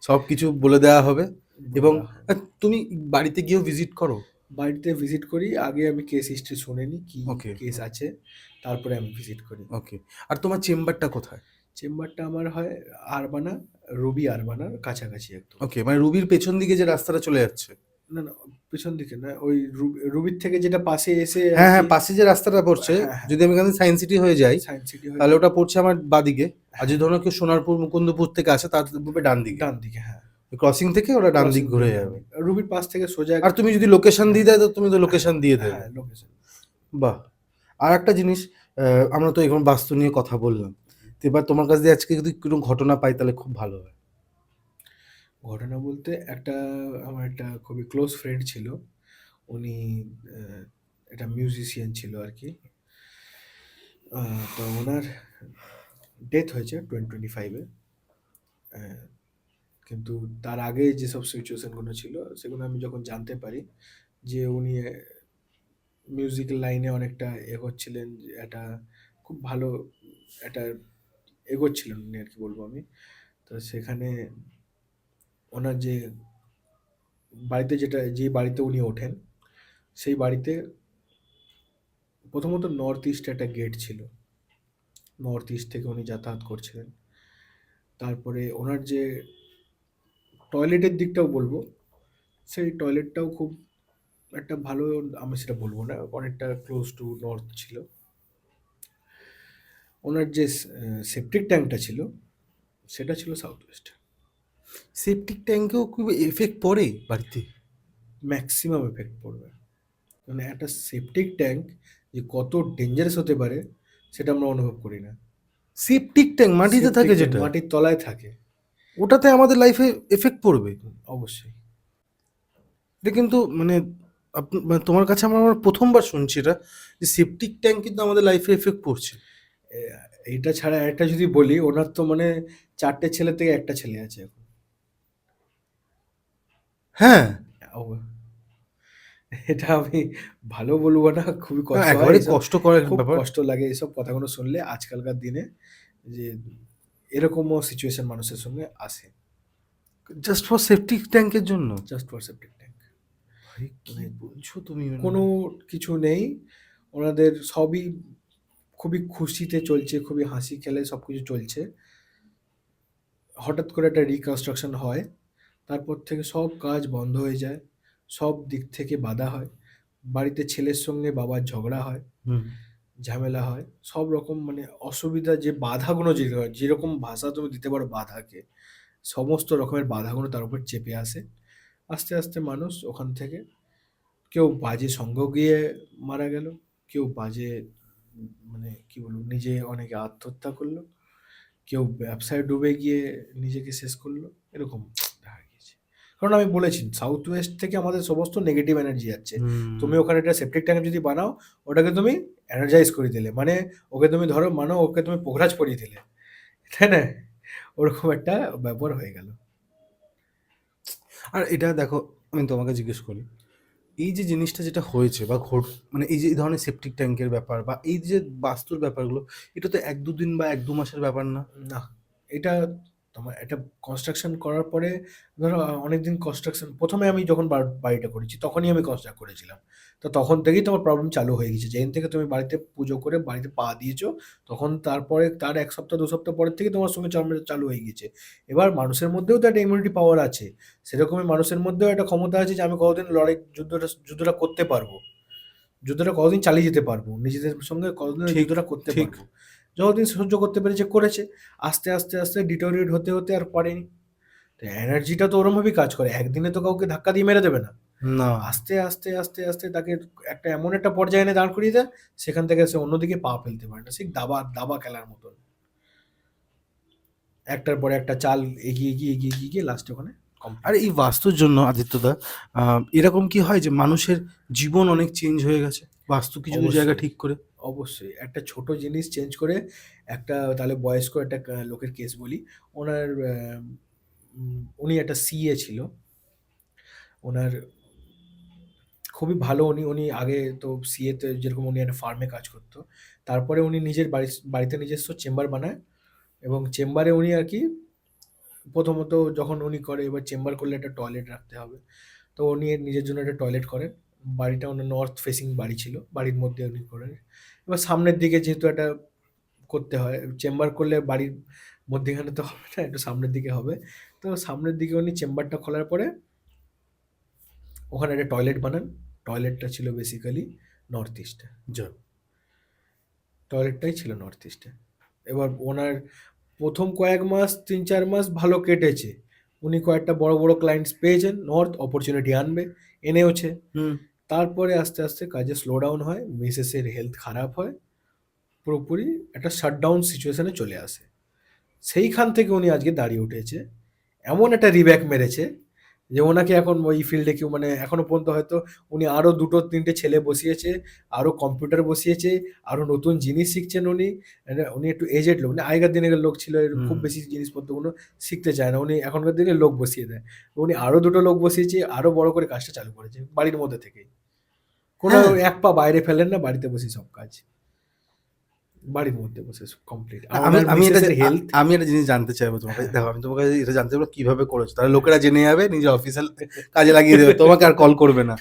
সব কিছু বলে দেওয়া হবে। বলে এবং দেওয়া হবে। তুমি বাড়িতে গিয়েও ভিজিট করো? বাড়িতে ভিজিট করি, আগে আমি কেস হিস্ট্রি শুনে নিই, কি ওকে। কেস আছে, তারপরে আমি ভিজিট করি। ওকে। আর তোমার চেম্বারটা কোথায়? চেম্বারটা আমার হয় আরবানা, রবি আরবানার কাছাকাছি একদম। ওকে, মানে রুবির পেছন দিকে যে রাস্তাটা চলে যাচ্ছে? না, না, পেছন দিকে না, ওই রুবির থেকে যেটা পাশে এসে আর হ্যাঁ, কি। হ্যাঁ, পাশে যে রাস্তাটা পড়ছে, হ্যাঁ, হ্যাঁ, যদি আমি এখান থেকে সায়েন্স সিটি হয়ে যাই, সায়েন্স সিটি হয়ে তাহলে যাবে। ওটা পড়ছে আমার বাদিকে। আর যদি হ্যাঁ, ধরো কেউ সোনারপুর মুকুন্দপুর থেকে আসে, তার পড়বে ডান দিকে। ডান দিকে, হ্যাঁ। ক্রসিং থেকে ওরা ডান দিক ক্রসিং ঘুরে থেকে ডান যাবে। দিকে, রুবির পাশ থেকে সোজা আর তুমি যদি লোকেশন দিয়ে দেয়, তো তুমি তো লোকেশন দিয়ে দেবে। হ্যাঁ, লোকেশন। বাহ! আর একটা জিনিস, আমরা তো এখন বাস্তু নিয়ে কথা বললাম। তো এবার তোমার কাছ দিয়ে আজকে যদি কোনো ঘটনা পাই তাহলে খুব ভালো হয়। ঘটনা বলতে আমার একটা খুবই ক্লোজ ফ্রেন্ড ছিল। উনি আহ, একটা মিউজিশিয়ান ছিল আর কি। তো ওনার ডেথ হয়েছে 2025-এ। কিন্তু তার আগে যেসব সিচুয়েশনগুলো ছিল, সেগুলো আমি যখন জানতে পারি যে উনি মিউজিক্যাল লাইনে অনেকটা এগোচ্ছিলেন, যে একটা খুব ভালো একটা এগোচ্ছিলেন উনি আর কি বলবো আমি। তো সেখানে ওনার যে যে বাড়িতে উনি ওঠেন, সেই বাড়িতে প্রথমত নর্থ ইস্টে একটা গেট ছিল, নর্থ ইস্ট থেকে উনি যাতায়াত করছিলেন। তারপরে ওনার যে টয়লেটের দিকটাও বলবো, সেই টয়লেটটাও খুব একটা ভালো, আমি সেটা বলবো না, অনেকটা ক্লোজ টু নর্থ ছিল। ওনার যে সেপটিক ট্যাঙ্কটা ছিল সেটা ছিল সাউথ ওয়েস্ট। সেপটিক ট্যাঙ্কেও খুব এফেক্ট পড়ে বাড়িতে? ম্যাক্সিমাম এফেক্ট পড়বে। মানে একটা সেপটিক ট্যাঙ্ক যে কত ডেঞ্জারাস হতে পারে সেটা আমরা অনুভব করি না। সেপটিক ট্যাঙ্ক মাটিতে সেপটিক থাকে ট্যাঙ্ক যেটা, মাটির তলায় থাকে। ওটাতে আমাদের লাইফে এফেক্ট পড়বে? অবশ্যই। এটা কিন্তু মানে মানে তোমার কাছে আমার প্রথমবার শুনছি এটা, যে সেপটিক ট্যাঙ্ক কিন্তু আমাদের লাইফে এফেক্ট পড়ছে। এইটা ছাড়া একটা যদি বলি, ওনার তো মানে 4টে ছেলে থেকে একটা ছেলে আছে এখন। হ্যাঁ, এটা আমি ভালো বলবো না, খুবই কষ্ট হয় একেবারে এসব। কষ্টকর একটা খুব ব্যাপার। কষ্ট লাগে এইসব কথাগুলো শুনলে আজকালকার দিনে, যে এরকমও সিচুয়েশন মানুষের সঙ্গে আসে জাস্ট ফর সেপটিক ট্যাঙ্কের জন্য? Just for septic tank. ভাই কি বলছো তুমি? কোনো কিছু নেই ওনাদের, সবই খুবই খুশিতে চলছে, খুবই হাসি খেলে সব কিছু চলছে। হঠাৎ করে একটা রিকনস্ট্রাকশন হয়, তারপর থেকে সব কাজ বন্ধ হয়ে যায়, সব দিক থেকে বাধা হয়। বাড়িতে ছেলের সঙ্গে বাবার ঝগড়া হয়, হুম। ঝামেলা হয়, সব রকম মানে অসুবিধা, যে বাধাগুলো যে হয়, যেরকম ভাষা তুমি দিতে পারো বাধাকে, সমস্ত রকমের বাধাগুলো তার উপর চেপে আসে। আস্তে আস্তে মানুষ ওখান থেকে, কেউ বাজে সঙ্গ গিয়ে মারা গেল, কেউ বাজে মানে কি বলবো নিজে অনেকে আত্মহত্যা করলো, কেউ ব্যবসায় ডুবে গিয়ে নিজেকে শেষ করলো, এরকম দেখা গিয়েছে। কারণ আমি বলেছি সাউথ ওয়েস্ট থেকে আমাদের সমস্ত নেগেটিভ এনার্জি যাচ্ছে। তুমি ওখানে একটা সেপটিক ট্যাঙ্ক যদি বানাও, ওটাকে তুমি এনার্জাইজ করে দিলে, মানে ওকে তুমি ধরো মানো ওকে তুমি পোখরাজ পরিয়ে দিলে, তাই না? ওরকম একটা ব্যাপার হয়ে গেল। আর এটা দেখো, আমি তোমাকে জিজ্ঞেস করি, এই যে জিনিসটা যেটা হয়েছে বা মানে এই যে এই ধরনের সেপটিক ট্যাঙ্কের ব্যাপার বা এই যে বাস্তুর ব্যাপারগুলো, এটা তো 1-2 দিন বা 1-2 মাসের ব্যাপার না। না, এটা তোমার এটা কনস্ট্রাকশন করার পরে, ধরো অনেকদিন কনস্ট্রাকশন, প্রথমে আমি যখন বাড়িটা করেছি তখনই আমি কনস্ট্রাক্ট করেছিলাম, তো তখন থেকেই তোমার প্রবলেম চালু হয়ে গেছে। যেদিন থেকে তুমি বাড়িতে পুজো করে বাড়িতে পা দিয়েছো, তখন তারপরে তার 1 সপ্তাহ 2 সপ্তাহ পরের থেকে তোমার সঙ্গে চালু হয়ে গেছে। এবার মানুষের মধ্যেও তো একটা ইমিউনিটি পাওয়ার আছে, সেরকমই মানুষের মধ্যেও একটা ক্ষমতা আছে যে আমি কতদিন যুদ্ধটা করতে পারবো, যুদ্ধটা কতদিন চালিয়ে যেতে পারবো, নিজেদের সঙ্গে কতদিন ওই ঠিক, যুদ্ধটা করতে ঠিক। পারবো। যতদিন সহ্য করতে পেরেছে করেছে, আস্তে আস্তে আস্তে ডিটোরিয়েট হতে হতে আর পারেনি। তো এনার্জিটা তো ওরমভাবেই কাজ করে, একদিনে তো কাউকে ধাক্কা দিয়ে মেরে দেবে না। না। আস্তে আস্তে আস্তে আস্তে তাকে একটা এমন একটা পর্যায়ে এনে দাঁড় করিয়ে দেয়, সেখান থেকে সে অন্যদিকে পা ফেলতে পারে না, সেই দাবা দাবা খেলার মতন একটার পরে একটা চাল এগিয়ে গিয়ে এগিয়ে গিয়ে গিয়ে লাস্টে ওখানে আর কমপ্লিট। এই বাস্তুর জন্য আদিত্যদা, এরকম কি হয় যে মানুষের জীবন অনেক চেঞ্জ হয়ে গেছে বাস্তু কিছু কিছু জায়গা অবশ্যই, ঠিক করে? অবশ্যই একটা ছোট জিনিস চেঞ্জ করে, একটা তাহলে বয়স্ক একটা লোকের কেস বলি। ওনার উনি একটা সিএ ছিল, ওনার খুবই ভালো, উনি উনি আগে তো সিএতে যেরকম উনি একটা ফার্মে কাজ করতো, তারপরে উনি নিজের বাড়িতে নিজস্ব চেম্বার বানায়, এবং চেম্বারে উনি আর কি প্রথমত যখন উনি করে, এবার চেম্বার করলে একটা টয়লেট রাখতে হবে, তো উনি নিজের জন্য একটা টয়লেট করেন। বাড়িটা ওনার নর্থ ফেসিং বাড়ি ছিল, বাড়ির মধ্যে উনি করেন। এবার সামনের দিকে যেহেতু একটা করতে হয়, চেম্বার করলে বাড়ির মধ্যেখানে তো হবে না, একটু সামনের দিকে হবে, তো সামনের দিকে উনি চেম্বারটা খোলার পরে ওখানে একটা টয়লেট বানান। টয়লেটটা ছিল বেসিক্যালি নর্থ ইস্টে, যা। টয়লেটটাই ছিল নর্থ ইস্টে। এবার ওনার প্রথম কয়েক মাস 3-4 মাস ভালো কেটেছে, উনি কয়েকটা বড় বড় ক্লায়েন্টস পেয়েছেন, নর্থ অপরচুনিটি আনবে, এনেওছে। হুম। তারপরে আস্তে আস্তে কাজে স্লো ডাউন হয়, মিসেসের হেলথ খারাপ হয়, পুরোপুরি একটা শাটডাউন সিচুয়েশনে চলে আসে। সেইখান থেকে উনি আজকে দাঁড়িয়ে উঠেছে, এমন একটা রিব্যাক মেরেছে যে ওনাকে এখন ওই ফিল্ডে কেউ মানে এখনো পর্যন্ত হয়তো উনি আরও 2-3টে ছেলে বসিয়েছে, আরও কম্পিউটার বসিয়েছে, আরও নতুন জিনিস শিখছেন উনি। উনি একটু এজেড লোক, মানে আগেকার দিনের লোক ছিল খুব বেশি জিনিসপত্রগুলো শিখতে চায় না, উনি এখনকার দিনে লোক বসিয়ে দেয়। উনি আরও 2টো লোক বসিয়েছে, আরও বড় করে কাজটা চালু করেছে বাড়ির মধ্যে থেকেই, কোনো হ্যাঁ। এক পা বাইরে ফেলেন না, বাড়িতে বসে সব কাজ বাড়ির মধ্যে বসে কমপ্লিট। আর আমি ওনার আমি এটা মিসেসের হেলথ, আমি একটা জিনিস জানতে চাইবো তোমার কাছে। হ্যাঁ, দেখো, আমি তোমার কাছে এটা জানতে চাইবো কিভাবে করেছো, তাহলে লোকেরা জেনে যাবে, নিজের অফিসিয়াল কাজে লাগিয়ে দেবে, তোমাকে আর কল করবে না।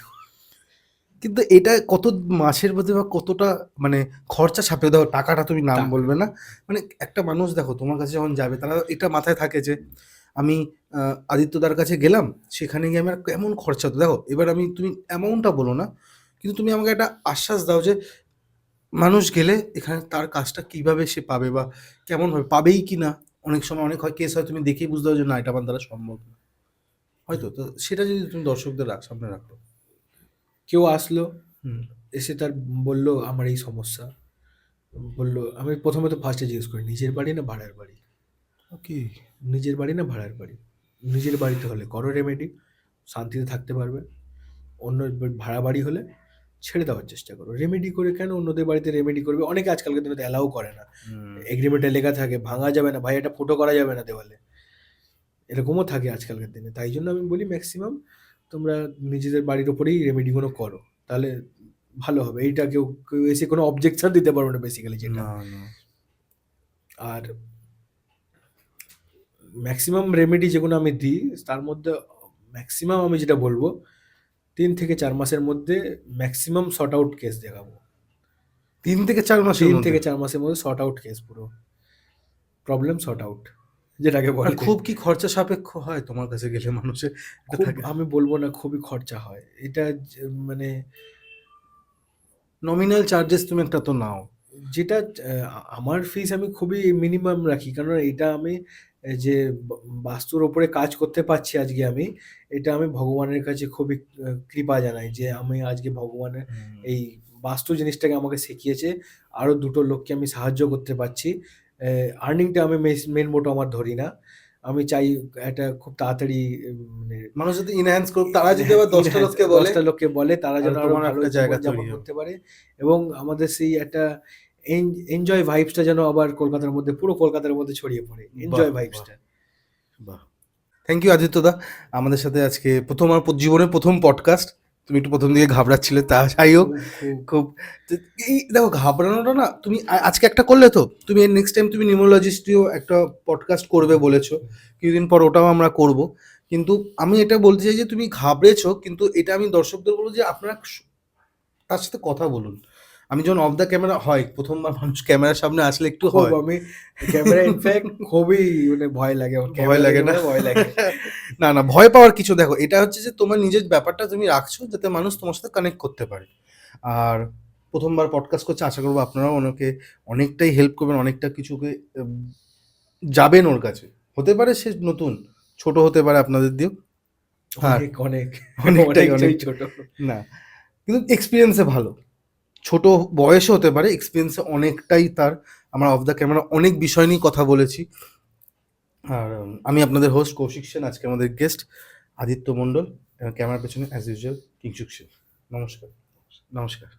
কিন্তু এটা কত মাসের মধ্যে বা কতটা মানে খরচা ছাপিয়ে দাও, টাকাটা তুমি নাম টাকা বলবে না। মানে একটা মানুষ দেখো তোমার কাছে যখন যাবে, তারা এটা মাথায় থাকে যে আমি আদিত্যদার কাছে গেলাম, সেখানে গিয়ে আমার কেমন খরচা হতো দেখো। এবার তুমি অ্যামাউন্টটা বলো না, কিন্তু তুমি আমাকে একটা আশ্বাস দাও যে মানুষ গেলে এখানে তার কাজটা কিভাবে সে পাবে বা কেমন হবে, পাবেই কি না। অনেক সময় অনেক হয় কেস হয়, তুমি দেখেই বুঝতে পারো যে না, এটা আমার দ্বারা সম্ভব না, হয়তো। তো সেটা যদি তুমি দর্শকদের সামনে রাখো। কেউ আসলো, হুম। এসে তার বললো আমার এই সমস্যা, বললো, আমি প্রথমে তো ফার্স্টে জিজ্ঞেস করি নিজের বাড়ি না ভাড়ার বাড়ি। ওকে। নিজের বাড়ি না ভাড়ার বাড়ি? নিজের বাড়িতে হলে করো রেমেডি, শান্তিতে থাকতে পারবে। অন্য ভাড়া বাড়ি হলে ছেড়ে দেওয়ার চেষ্টা করো। রেমেডি করে কেন অন্যদের বাড়িতে রেমেডি করবে? অনেকে আজকালকার দিনে অ্যালাউ করে না, এগ্রিমেন্টে লেখা থাকে ভাঙা যাবে না ভাই, এটা ফুটো করা যাবে না দেওয়ালে, এরকমও থাকে আজকালকার দিনে। তাই জন্য আমি বলি ম্যাক্সিমাম তোমরা নিজেদের বাড়ির ওপরেই রেমেডিগুলো করো, তাহলে ভালো হবে। এইটা কেউ কেউ এসে কোনো অবজেকশন দিতে পারবে না বেসিক্যালি যেটা। না না। আর ম্যাক্সিমাম রেমেডি যেগুলো আমি দিই তার মধ্যে ম্যাক্সিমাম আমি যেটা বলবো 3 থেকে 4 মাসের মধ্যে ম্যাক্সিমাম শর্ট আউট কেস দেখাবো। 3 থেকে 4 মাসের 3 থেকে 4 মাসের মধ্যে শর্ট আউট কেস, পুরো প্রবলেম শর্ট আউট যেটাকে আর বলে। খুব কি খরচা সাপেক্ষ হয় তোমার কাছে গেলে মানুষের? এটা খুব, থাকে আমি বলবো না খুবই খরচা হয় এটা, মানে নমিনাল চার্জেস তুমি একটা তো নাও। যেটা আমার ফিস আমি খুবই মিনিমাম রাখি, কারণ এটা আমি যে বাস্তুর ওপরে কাজ করতে পারছি আজকে আমি, এটা আমি ভগবানের কাছে খুবই কৃপা জানাই যে আমি আজকে ভগবানের এই বাস্তু জিনিসটাকে আমাকে শিখিয়েছে, আরও 2টো লোককে আমি সাহায্য করতে পারছি। আর্নিংটা আমি মেন মোটো আমার ধরি না, আমি চাই এটা খুব তাড়াতাড়ি মানে মানুষ যদি ইনহ্যান্স করুক, তারা যদি আবার 10টা লোককে বলে 10টা লোককে বলে, তারা যেন আর আরো তোমার ভালো একটা জায়গা জীবনযাপন তৈরি হবে। করতে পারে, এবং আমাদের সেই একটা এনজয় ভাইবসটা যেন আবার কলকাতার মধ্যে, পুরো কলকাতার মধ্যে ছড়িয়ে পড়ে এনজয় বাহ, ভাইবসটা। বাহ। থ্যাংক ইউ আদিত্যদা, আমাদের সাথে আজকে আমার জীবনের প্রথম পডকাস্ট। তুমি একটু প্রথম দিকে ঘাবড়াচ্ছিলে, তা যাই হোক। খুব তো এই দেখো, ঘাবড়ানোটা না, তুমি আজকে একটা করলে তো তুমি নেক্সট টাইম তুমি নিউমোলজিস্টও একটা পডকাস্ট করবে বলেছো, কিছুদিন পর ওটাও আমরা করব। কিন্তু আমি এটা বলতে চাই যে তুমি ঘাবড়েছো, কিন্তু এটা আমি দর্শকদের বলবো যে আপনারা তার সাথে কথা বলুন। আমি যখন অফ দ্য ক্যামেরা হয়, প্রথমবার মানুষ ক্যামেরার সামনে আসলে একটু খুব হয়, আমি ক্যামেরা ইনফ্যাক্ট খুবই মানে ভয় লাগে আমার, ভয় ক্যামেরা লাগে দেখে না? মানে ভয় লাগে। না না, ভয় পাওয়ার কিছু, দেখো এটা হচ্ছে যে তোমার নিজের ব্যাপারটা তুমি রাখছো যাতে মানুষ তোমার সাথে কানেক্ট করতে পারে। আর প্রথমবার পডকাস্ট করছে, আশা করবো আপনারাও অনেকটাই হেল্প করবেন, অনেকটা কিছুকে যাবেন ওর কাছে। হতে পারে সে নতুন, ছোট হতে পারে আপনাদের দিয়েও। আর অনেক অনেক অনেকটাই অনেকটাই ছোট। না, কিন্তু এক্সপিরিয়েন্সে ভালো, ছোট বয়সে হতে পারে, এক্সপিরিয়েন্সে অনেকটাই তার। আমরা অফ দ্য ক্যামেরা অনেক বিষয় নিয়ে কথা বলেছি। আর আমি আপনাদের হোস্ট কৌশিক সেন, আজকে আমাদের গেস্ট আদিত্য মণ্ডল, ক্যামেরার পেছনে অ্যাজ ইউজুয়াল কিংশুক সেন। নমস্কার। নমস্কার।